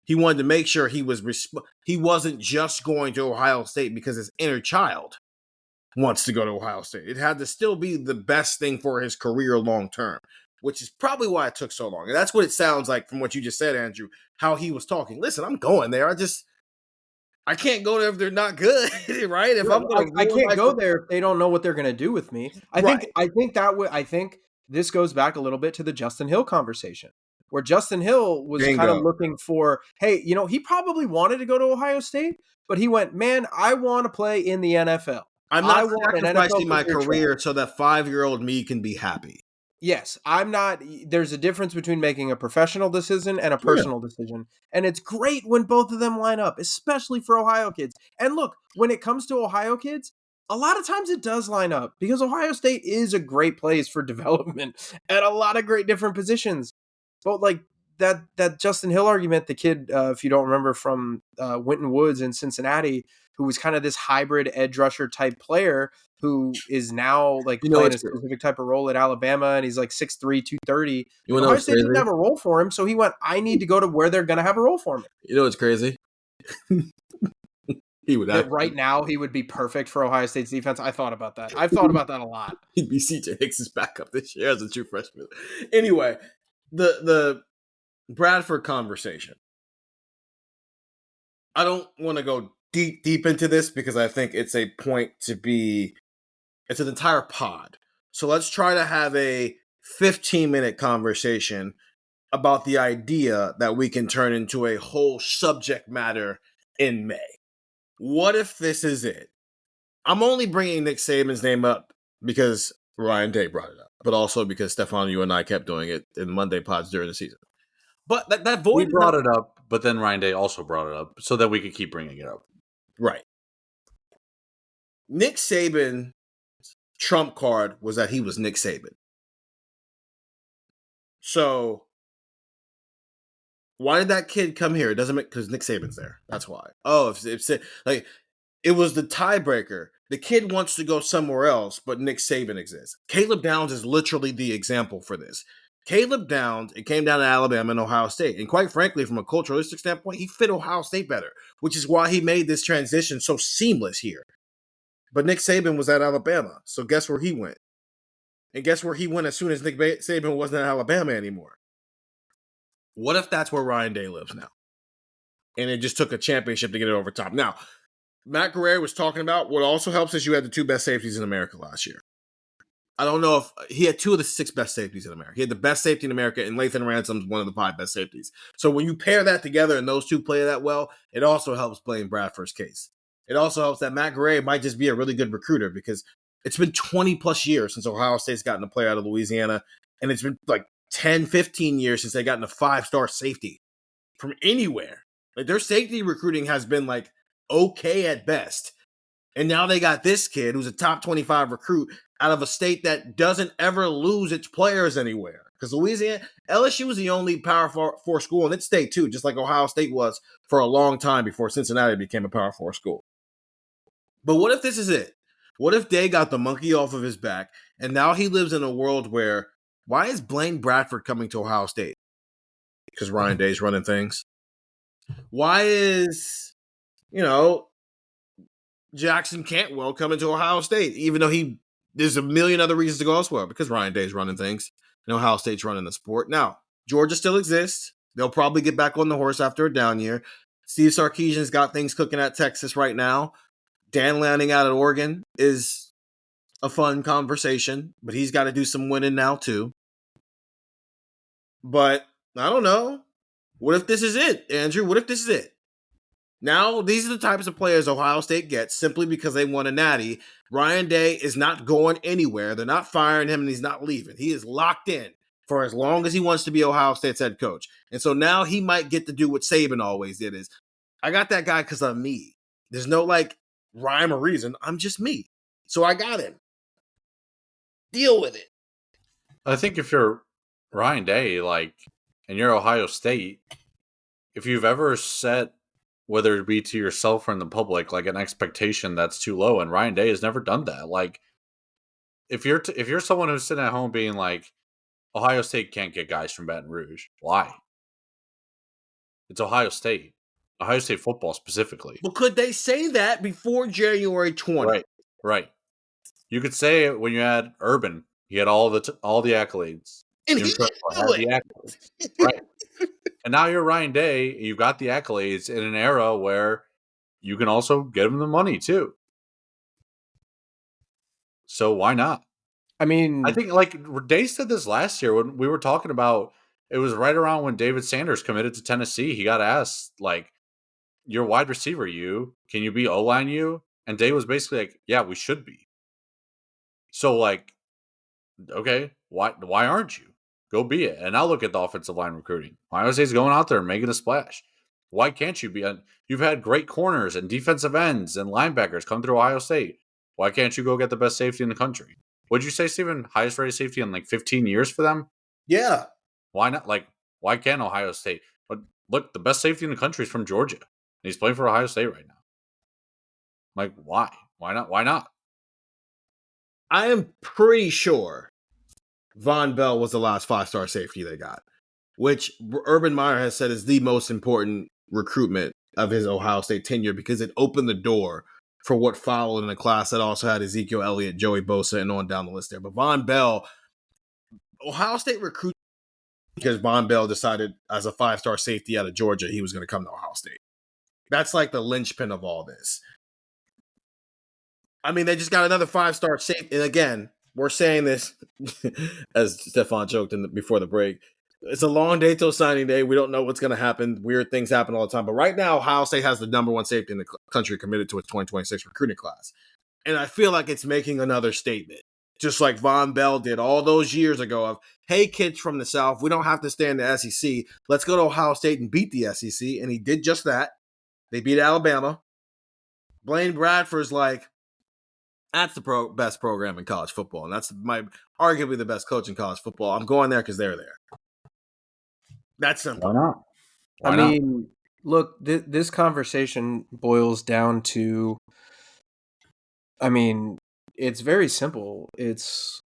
He wanted to make sure he wasn't just going to Ohio State because his inner child wants to go to Ohio State. It had to still be the best thing for his career long term, which is probably why it took so long. And that's what it sounds like from what you just said, Andrew, how he was talking. Listen, I'm going there. I can't go there if they're not good, right? I can't go there if they don't know what they're going to do with me. I think this goes back a little bit to the Justin Hill conversation, where Justin Hill was kind of looking for, hey, he probably wanted to go to Ohio State, but he went, man, I want to play in the NFL. I'm not sacrificing my career so that 5-year-old me can be happy. Yes, I'm not. There's a difference between making a professional decision and a personal decision. And it's great when both of them line up, especially for Ohio kids. And look, when it comes to Ohio kids, a lot of times it does line up because Ohio State is a great place for development at a lot of great different positions. But like that Justin Hill argument, the kid, if you don't remember, from Winton Woods in Cincinnati, who was kind of this hybrid edge rusher type player who is now like playing a specific type of role at Alabama, and he's like 6'3", 230. Ohio State didn't have a role for him, so he went, I need to go to where they're going to have a role for me. You know what's crazy? Right now, he would be perfect for Ohio State's defense. I thought about that. I've thought about that a lot. He'd be CJ Hicks' backup this year as a true freshman. Anyway, the Bradford conversation. I don't want to go deep into this because I think it's a point it's an entire pod. So let's try to have a 15-minute conversation about the idea that we can turn into a whole subject matter in May. What if this is it? I'm only bringing Nick Saban's name up because Ryan Day brought it up. but also because Stefan, you and I kept doing it in Monday pods during the season. But that void. We brought it up, but then Ryan Day also brought it up so that we could keep bringing it up. Right. Nick Saban's trump card was that he was Nick Saban. So why did that kid come here? It doesn't make because Nick Saban's there. That's why. Oh, if like it was the tiebreaker. The kid wants to go somewhere else, but Nick Saban exists. Caleb Downs is literally the example for this. Caleb Downs, it came down to Alabama and Ohio State. And quite frankly, from a culturalistic standpoint, he fit Ohio State better, which is why he made this transition so seamless here. But Nick Saban was at Alabama, so guess where he went? And guess where he went as soon as Nick Saban wasn't at Alabama anymore? What if that's where Ryan Day lives now? And it just took a championship to get it over top. Now, Matt Guerrero was talking about what also helps is you had the 2 best safeties in America last year. I don't know if he had 2 of the 6 best safeties in America. He had the best safety in America, and Lathan Ransom's one of the 5 best safeties. So when you pair that together and those 2 play that well, it also helps Blaine Bradford's case. It also helps that Matt Guerrero might just be a really good recruiter because it's been 20 plus years since Ohio State's gotten a player out of Louisiana, and it's been like 10, 15 years since they gotten a 5-star safety from anywhere. Like their safety recruiting has been like okay at best. And now they got this kid who's a top 25 recruit out of a state that doesn't ever lose its players anywhere. Because LSU was the only Power 4 school in its state too, just like Ohio State was for a long time before Cincinnati became a Power 4 school. But what if this is it? What if Day got the monkey off of his back and now he lives in a world where why is Blaine Bradford coming to Ohio State? Because Ryan Day's running things. Why is, Jackson Cantwell coming to Ohio State, even though there's a million other reasons to go elsewhere? Because Ryan Day's running things and Ohio State's running the sport. Now, Georgia still exists. They'll probably get back on the horse after a down year. Steve Sarkisian's got things cooking at Texas right now. Dan Lanning out at Oregon is a fun conversation, but he's got to do some winning now too. But I don't know. What if this is it, Andrew? What if this is it? Now, these are the types of players Ohio State gets simply because they won a natty. Ryan Day is not going anywhere. They're not firing him and he's not leaving. He is locked in for as long as he wants to be Ohio State's head coach. And so now he might get to do what Saban always did is, I got that guy because I'm me. There's no rhyme or reason. I'm just me. So I got him. Deal with it. I think if you're Ryan Day, and you're Ohio State, if you've ever set, whether it be to yourself or in the public, an expectation that's too low, and Ryan Day has never done that. If you're someone who's sitting at home being Ohio State can't get guys from Baton Rouge, why? It's Ohio State football specifically. Well, could they say that before January 20th? Right. You could say it when you had Urban. He had all the accolades. And he didn't do it. The accolades. Right. And now you're Ryan Day. You've got the accolades in an era where you can also give him the money too. So why not? I mean, I think Day said this last year when we were talking about, it was right around when David Sanders committed to Tennessee. He got asked, you're wide receiver, can you be O-line, you? And Day was basically yeah, we should be. So okay, why aren't you? Go be it. And now look at the offensive line recruiting. Ohio State's going out there and making a splash. Why can't you be? You've had great corners and defensive ends and linebackers come through Ohio State. Why can't you go get the best safety in the country? What'd you say, Stephen? Highest rated safety in 15 years for them? Yeah. Why not? Why can't Ohio State? But look, the best safety in the country is from Georgia. And he's playing for Ohio State right now. Why? Why not? Why not? I am pretty sure Von Bell was the last 5-star safety they got, which Urban Meyer has said is the most important recruitment of his Ohio State tenure because it opened the door for what followed in a class that also had Ezekiel Elliott, Joey Bosa, and on down the list there. But Von Bell, Ohio State recruited because Von Bell decided as a 5-star safety out of Georgia, he was going to come to Ohio State. That's the linchpin of all this. I mean, they just got another 5-star safety. And again, we're saying this, as Stefan joked before the break, it's a long day till signing day. We don't know what's going to happen. Weird things happen all the time. But right now, Ohio State has the number 1 safety in the country committed to its 2026 recruiting class. And I feel like it's making another statement. Just like Von Bell did all those years ago of, hey, kids from the South, we don't have to stay in the SEC. Let's go to Ohio State and beat the SEC. And he did just that. They beat Alabama. Blaine Bradford's like, that's the best program in college football. And that's arguably the best coach in college football. I'm going there because they're there. That's simple. Why not? mean, look, this conversation boils down to, it's very simple. It's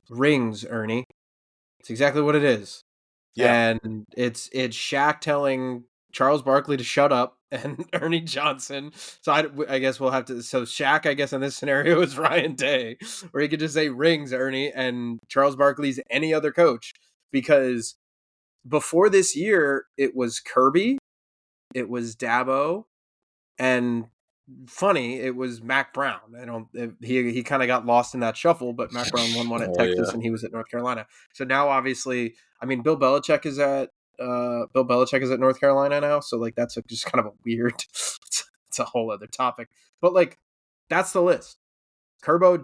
rings, Ernie. It's exactly what it is. Yeah. And it's Shaq telling Charles Barkley to shut up and Ernie Johnson. So I guess we'll have to. So Shaq, I guess in this scenario is Ryan Day, where he could just say rings, Ernie, and Charles Barkley's any other coach. Because before this year, it was Kirby, it was Dabo, and funny, it was Mac Brown. He kind of got lost in that shuffle, but Mac Brown won one at Texas, and he was at North Carolina. So now, obviously, Bill Belichick is at North Carolina now. So like that's just kind of a weird. It's a whole other topic, but like that's the list: Kirby,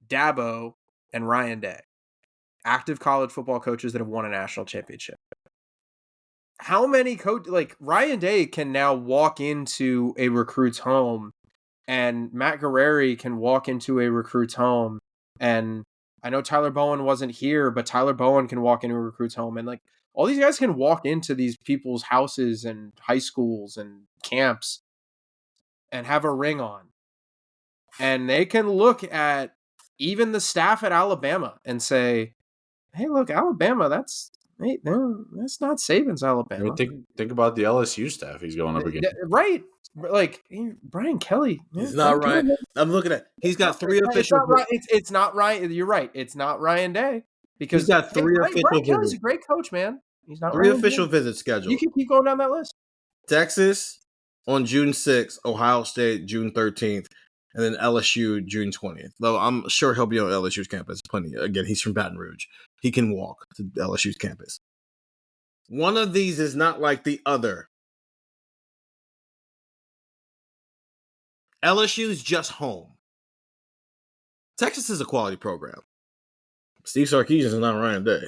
Dabo, and Ryan Day, active college football coaches that have won a national championship. How many Ryan Day can now walk into a recruit's home, and Matt Guerrieri can walk into a recruit's home, and I know Tyler Bowen wasn't here, but Tyler Bowen can walk into a recruit's home, and like all these guys can walk into these people's houses and high schools and camps and have a ring on, and they can look at even the staff at Alabama and say, "Hey, look, Alabama, that's not Saban's Alabama." Think about the LSU staff he's going up against. Right. Like Brian Kelly. He's not right. I'm looking at. He's got three official. It's not Ryan. You're right. It's not Ryan Day because he's got three official Brian visits. Kelly's a great coach, man. He's not three Ryan official Day. visits scheduled. You can keep going down that list. Texas on June 6th, Ohio State June 13th, and then LSU June 20th. Though I'm sure he'll be on LSU's campus. Plenty. Again, he's from Baton Rouge. He can walk to LSU's campus. One of these is not like the other. LSU's just home. Texas is a quality program. Steve Sarkisian is not Ryan Day.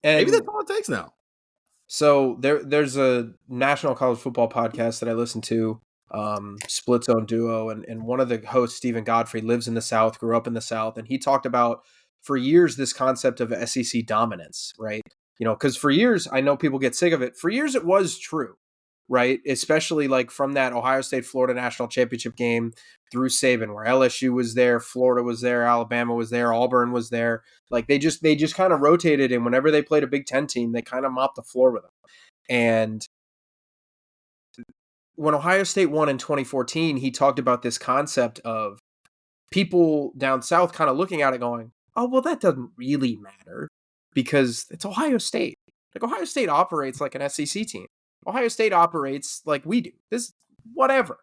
And maybe that's all it takes now. So there's a national college football podcast that I listen to, Split Zone Duo, and one of the hosts, Stephen Godfrey, lives in the South, grew up in the South, and he talked about for years this concept of SEC dominance, right? Because for years, I know people get sick of it. For years, it was true, right? Especially like from that Ohio State Florida national championship game through Saban, where LSU was there, Florida was there, Alabama was there, Auburn was there. Like they just kind of rotated, and whenever they played a Big Ten team, they kind of mopped the floor with them. And when Ohio State won in 2014, he talked about this concept of people down south kind of looking at it going, oh, well, that doesn't really matter because it's Ohio State. Like Ohio State operates like an SEC team. Ohio State operates like we do. This whatever.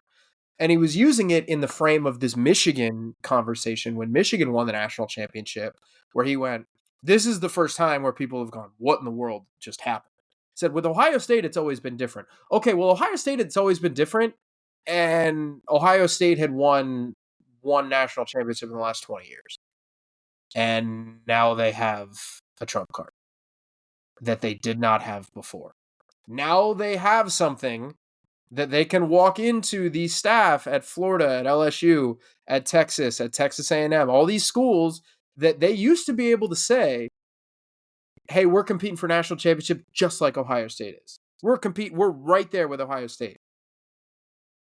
And he was using it in the frame of this Michigan conversation when Michigan won the national championship, where he went, this is the first time where people have gone, what in the world just happened? He said, with Ohio State, it's always been different. Okay, well, Ohio State, it's always been different. And Ohio State had won one national championship in the last 20 years. And now they have a trump card that they did not have before. Now they have something that they can walk into the staff at Florida, at LSU, at Texas A&M, all these schools that they used to be able to say, hey, we're competing for national championship just like Ohio State is. We're right there with Ohio State.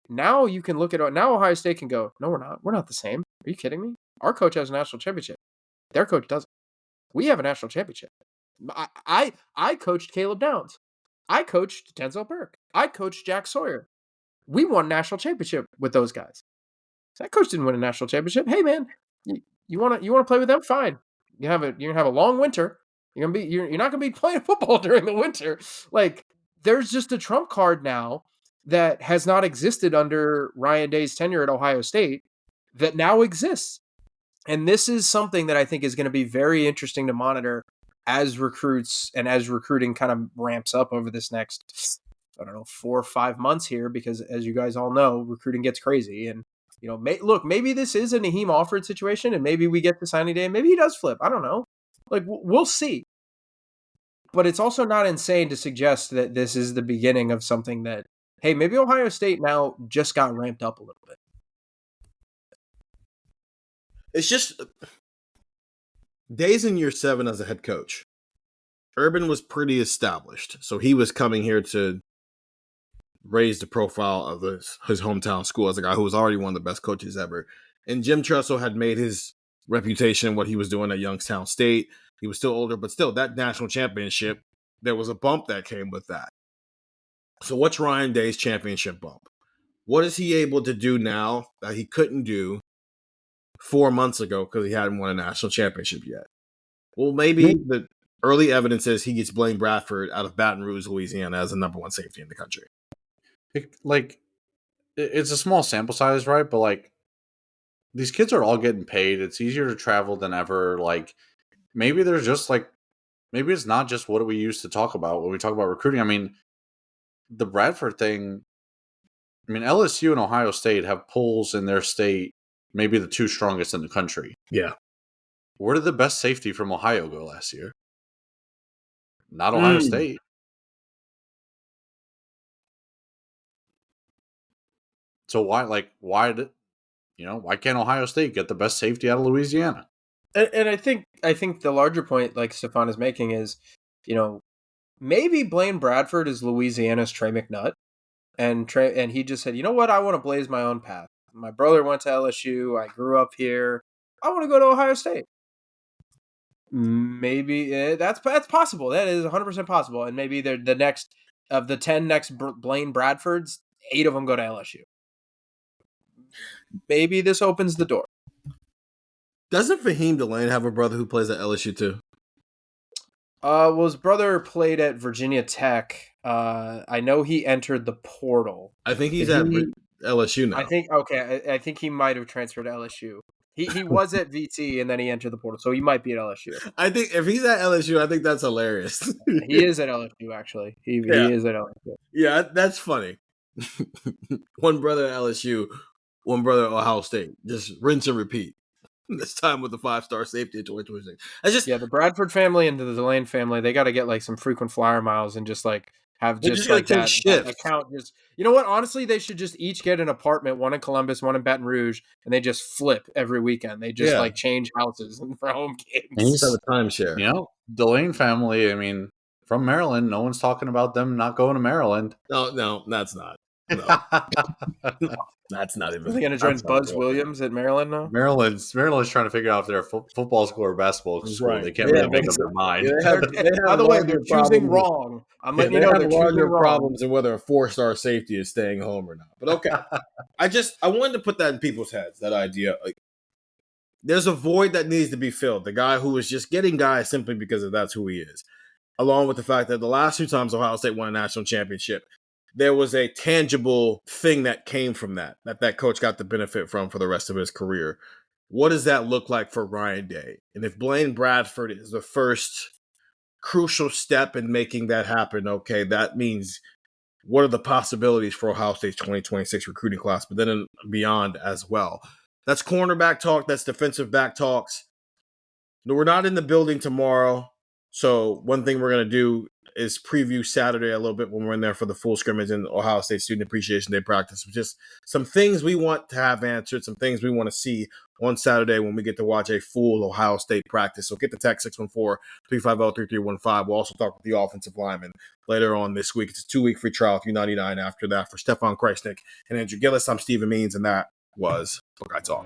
Now you can look at it. Now Ohio State can go, no, we're not. We're not the same. Are you kidding me? Our coach has a national championship. Their coach doesn't. We have a national championship. I coached Caleb Downs. I coached Denzel Burke. I coached Jack Sawyer. We won national championship with those guys. That coach didn't win a national championship. Hey man, you want to play with them? Fine. You're gonna have a long winter. You're not gonna be playing football during the winter. Like there's just a trump card now that has not existed under Ryan Day's tenure at Ohio State that now exists. And this is something that I think is going to be very interesting to monitor as recruits and as recruiting kind of ramps up over this next I don't know, 4 or 5 months here, because as you guys all know, recruiting gets crazy. And, maybe this is a Naheem Alford situation, and maybe we get to signing day and maybe he does flip. I don't know. Like, we'll see. But it's also not insane to suggest that this is the beginning of something that, hey, maybe Ohio State now just got ramped up a little bit. It's just days in year 7 as a head coach. Urban was pretty established, so he was coming here to raise the profile of his hometown school as a guy who was already one of the best coaches ever. And Jim Tressel had made his reputation what he was doing at Youngstown State. He was still older, but still, that national championship, there was a bump that came with that. So what's Ryan Day's championship bump? What is he able to do now that he couldn't do 4 months ago because he hadn't won a national championship yet? Well, maybe the early evidence is he gets Blaine Bradford out of Baton Rouge, Louisiana as the number 1 safety in the country. It's a small sample size, right? But these kids are all getting paid. It's easier to travel than ever. Maybe there's just maybe it's not just what we used to talk about when we talk about recruiting. I mean, the Bradford thing, LSU and Ohio State have polls in their state, maybe the 2 strongest in the country. Yeah. Where did the best safety from Ohio go last year? Not Ohio State. So why can't Ohio State get the best safety out of Louisiana? And I think the larger point, like Stefan is making, is, maybe Blaine Bradford is Louisiana's Trey McNutt, and he just said, you know what, I want to blaze my own path. My brother went to LSU. I grew up here. I want to go to Ohio State. Maybe that's possible. That is 100% possible. And maybe the next of the 10 next Blaine Bradfords, 8 of them go to LSU. Maybe this opens the door. Doesn't Fahim Delane have a brother who plays at LSU too? Well, his brother played at Virginia Tech. I know he entered the portal. I think he's at LSU now. I think he might have transferred to LSU. He was at VT and then he entered the portal, so he might be at LSU. I think if he's at LSU, I think that's hilarious. He is at LSU, actually. He is at LSU. Yeah, that's funny. One brother at LSU, one brother at Ohio State. Just rinse and repeat. This time with the 5-star safety in 2026. The Bradford family and the Delane family, they got to get some frequent flyer miles and just have just that account. Just, you know what? Honestly, they should just each get an apartment, one in Columbus, one in Baton Rouge, and they just flip every weekend. They just change houses for home games. And you have a timeshare. Delane family. From Maryland, no one's talking about them not going to Maryland. No, that's not. No. That's not even. Are they going to join Buzz Williams at Maryland now? Maryland's trying to figure out if they're a football school or basketball school. Right. They can't really make up their mind. By the way, they're choosing wrong. I'm letting you know they're choosing wrong. Problems in whether a 4-star safety is staying home or not. But okay, I wanted to put that in people's heads. That idea, there's a void that needs to be filled. The guy who is just getting guys simply because that's who he is, along with the fact that the last 2 times Ohio State won a national championship, there was a tangible thing that came from that coach got the benefit from for the rest of his career. What does that look like for Ryan Day? And if Blaine Bradford is the first crucial step in making that happen, okay, that means what are the possibilities for Ohio State's 2026 recruiting class, but then beyond as well. That's cornerback talk. That's defensive back talks. No, we're not in the building tomorrow. So one thing we're going to do is preview Saturday a little bit when we're in there for the full scrimmage and Ohio State Student Appreciation Day practice. Just some things we want to have answered, some things we want to see on Saturday when we get to watch a full Ohio State practice. So get the text 614-350-3315. We'll also talk with the offensive lineman later on this week. It's a 2-week free trial, $3.99 after that. For Stefan Krajisnik and Andrew Gillis, I'm Stephen Means, and that was Buckeye Talk.